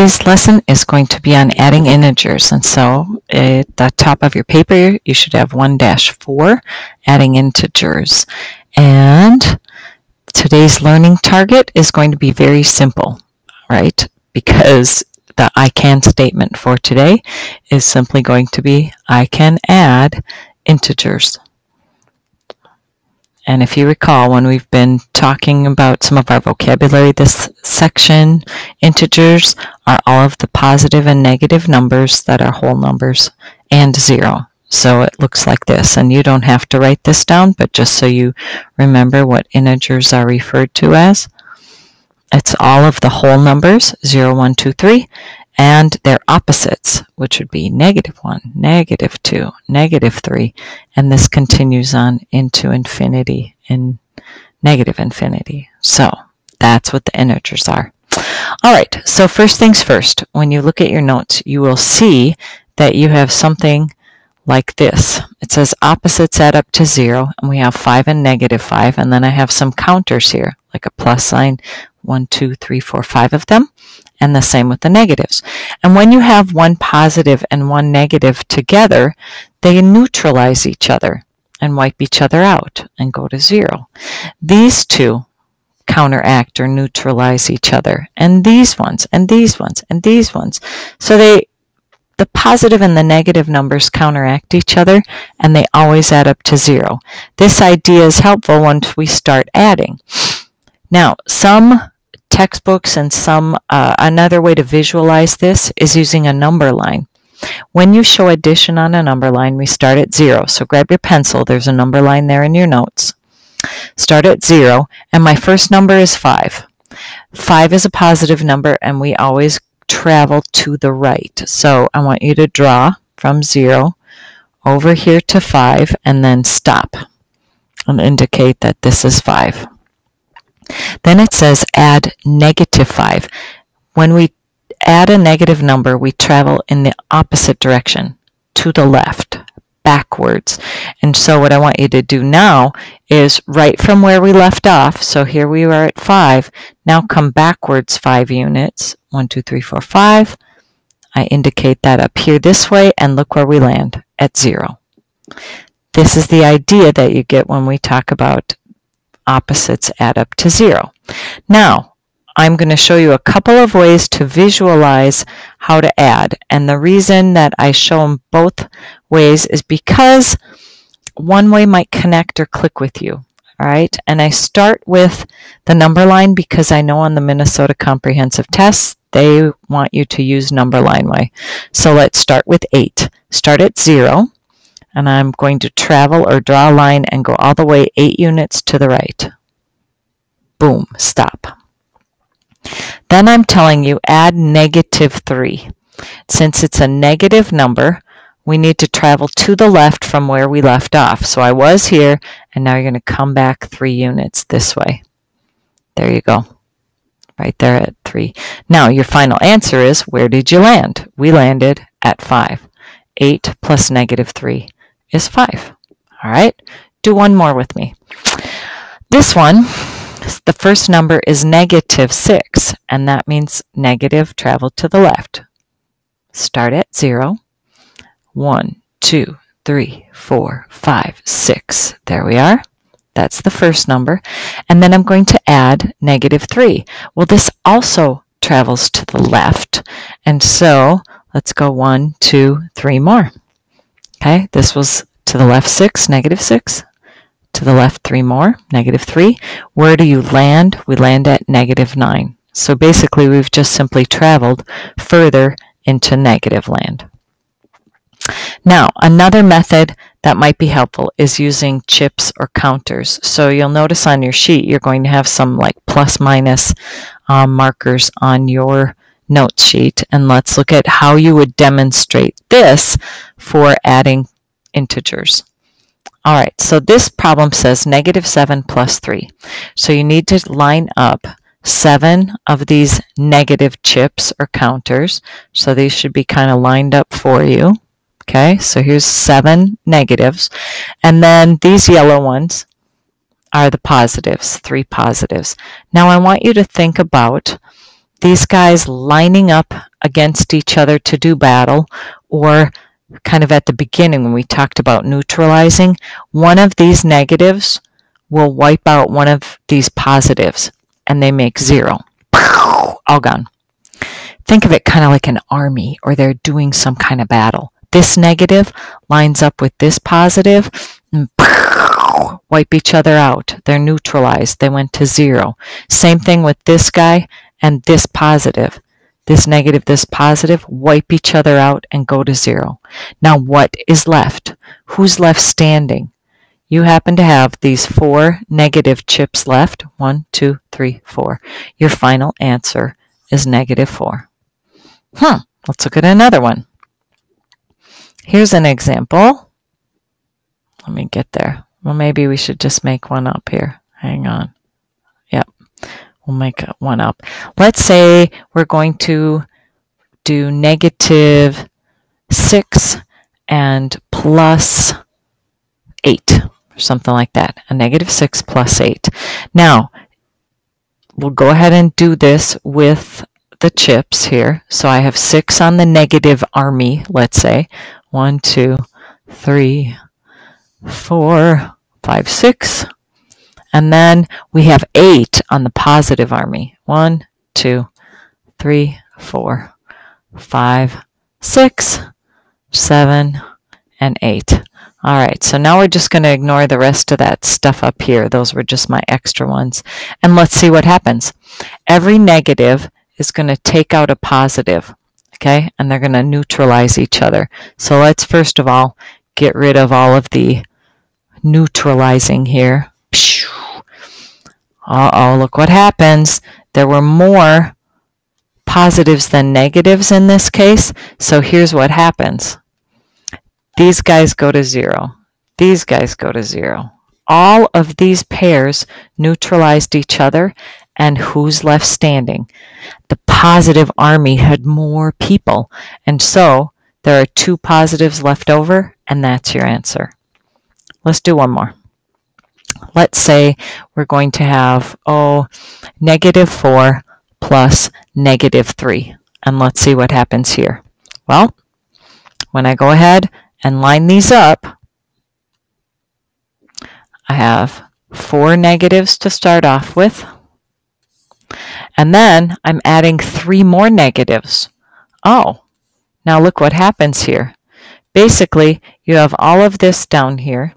Today's lesson is going to be on adding integers, and so at the top of your paper you should have 1-4, adding integers. And today's learning target is going to be very simple, right? Because the I can statement for today is simply going to be I can add integers. And if you recall, when we've been talking about some of our vocabulary this section, integers are all of the positive and negative numbers that are whole numbers and 0. So it looks like this, and you don't have to write this down, but just so you remember what integers are referred to as, it's all of the whole numbers, 0, 1, 2, 3, and their opposites, which would be -1, -2, -3, and this continues on into infinity, in negative infinity. So that's what the integers are. All right, so first things first, when you look at your notes, you will see that you have something like this. It says opposites add up to 0, and we have 5 and -5, and then I have some counters here, like a plus sign, 1, 2, 3, 4, 5 of them, and the same with the negatives. And when you have one positive and one negative together, they neutralize each other and wipe each other out and go to 0. These two counteract or neutralize each other, and these ones, and these ones, and these ones. So the positive and the negative numbers counteract each other, and they always add up to 0. This idea is helpful once we start adding. Now, some textbooks and some another way to visualize this is using a number line. When you show addition on a number line, we start at 0. So grab your pencil. There's a number line there in your notes. Start at 0, and my first number is 5. 5 is a positive number, and we always travel to the right. So I want you to draw from 0 over here to 5, and then stop and indicate that this is 5. Then it says add -5. When we add a negative number, we travel in the opposite direction, to the left, backwards. And so what I want you to do now is right from where we left off, so here we are at 5, now come backwards 5 units, 1, 2, 3, 4, 5. I indicate that up here this way, and look where we land, at 0. This is the idea that you get when we talk about opposites add up to 0. Now, I'm going to show you a couple of ways to visualize how to add, and the reason that I show them both ways is because one way might connect or click with you, all right? And I start with the number line because I know on the Minnesota Comprehensive Test, they want you to use number line way. So let's start with 8. Start at 0. And I'm going to travel or draw a line and go all the way 8 units to the right. Boom, stop. Then I'm telling you add -3. Since it's a negative number, we need to travel to the left from where we left off. So I was here, and now you're going to come back 3 units this way. There you go. Right there at 3. Now your final answer is, where did you land? We landed at 5. 8 plus -3 is 5. All right, do one more with me. This one, the first number is -6, and that means negative travel to the left. Start at 0. 1, 2, 3, 4, 5, 6. There we are. That's the first number. And then I'm going to add -3. Well, this also travels to the left, and so let's go 1, 2, 3 more. Okay, this was to the left 6, -6. To the left 3 more, -3. Where do you land? We land at -9. So basically we've just simply traveled further into negative land. Now, another method that might be helpful is using chips or counters. So you'll notice on your sheet you're going to have some like plus minus markers on your note sheet, and let's look at how you would demonstrate this for adding integers. All right, so this problem says -7 plus 3. So you need to line up 7 of these negative chips or counters. So these should be kind of lined up for you. Okay, so here's 7 negatives. And then these yellow ones are the positives, 3 positives. Now I want you to think about these guys lining up against each other to do battle, or kind of at the beginning when we talked about neutralizing, one of these negatives will wipe out one of these positives, and they make 0. All gone. Think of it kind of like an army, or they're doing some kind of battle. This negative lines up with this positive, and wipe each other out. They're neutralized. They went to 0. Same thing with this guy and this positive. This negative, this positive, wipe each other out and go to 0. Now what is left? Who's left standing? You happen to have these 4 negative chips left. 1, 2, 3, 4. Your final answer is -4. Let's look at another one. Here's an example. Let me get there. Well, maybe we should just make one up here. Hang on. Yep. We'll make one up. Let's say we're going to do -6 and +8, or something like that. A -6 + 8. Now, we'll go ahead and do this with the chips here. So I have 6 on the negative army, let's say. 1, 2, 3, 4, 5, 6. And then we have 8 on the positive army. 1, 2, 3, 4, 5, 6, 7, and 8. All right, so now we're just going to ignore the rest of that stuff up here. Those were just my extra ones. And let's see what happens. Every negative is going to take out a positive, okay? And they're going to neutralize each other. So let's first of all get rid of all of the neutralizing here. Uh-oh, look what happens. There were more positives than negatives in this case. So here's what happens. These guys go to 0. These guys go to 0. All of these pairs neutralized each other, and who's left standing? The positive army had more people, and so there are 2 positives left over, and that's your answer. Let's do one more. Let's say we're going to have, -4 plus -3. And let's see what happens here. Well, when I go ahead and line these up, I have 4 negatives to start off with. And then I'm adding 3 more negatives. Oh, now look what happens here. Basically, you have all of this down here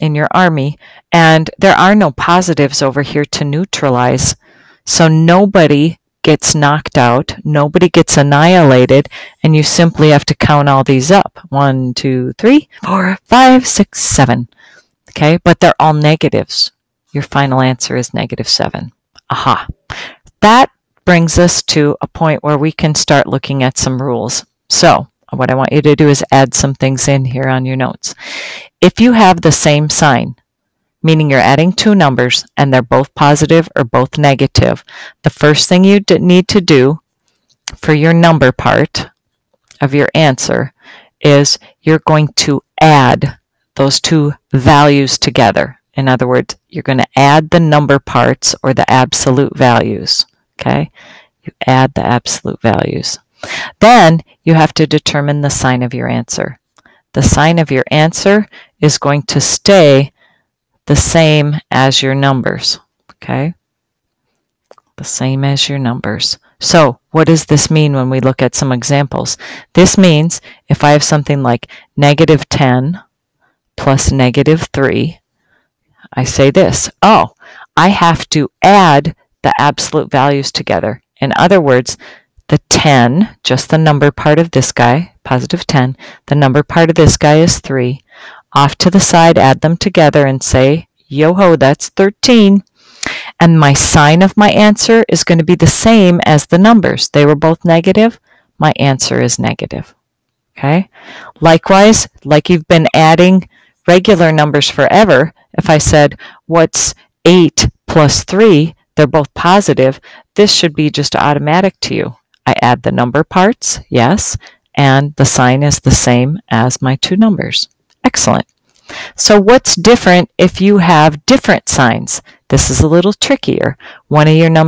in your army, and there are no positives over here to neutralize. So nobody gets knocked out, nobody gets annihilated, and you simply have to count all these up. 1, 2, 3, 4, 5, 6, 7. Okay, but they're all negatives. Your final answer is -7. Aha. That brings us to a point where we can start looking at some rules. So what I want you to do is add some things in here on your notes. If you have the same sign, meaning you're adding 2 numbers and they're both positive or both negative, the first thing you need to do for your number part of your answer is you're going to add those 2 values together. In other words, you're going to add the number parts or the absolute values. Okay? You add the absolute values. Then you have to determine the sign of your answer. The sign of your answer is going to stay the same as your numbers. Okay? The same as your numbers. So what does this mean when we look at some examples? This means if I have something like -10 plus -3, I say this, I have to add the absolute values together. In other words, the 10, just the number part of this guy, +10, the number part of this guy is 3. Off to the side, add them together and say, yo-ho, that's 13. And my sign of my answer is going to be the same as the numbers. They were both negative. My answer is negative. Okay? Likewise, like you've been adding regular numbers forever, if I said, what's 8 plus 3? They're both positive. This should be just automatic to you. I add the number parts, yes, and the sign is the same as my 2 numbers. Excellent. So what's different if you have different signs? This is a little trickier. One of your numbers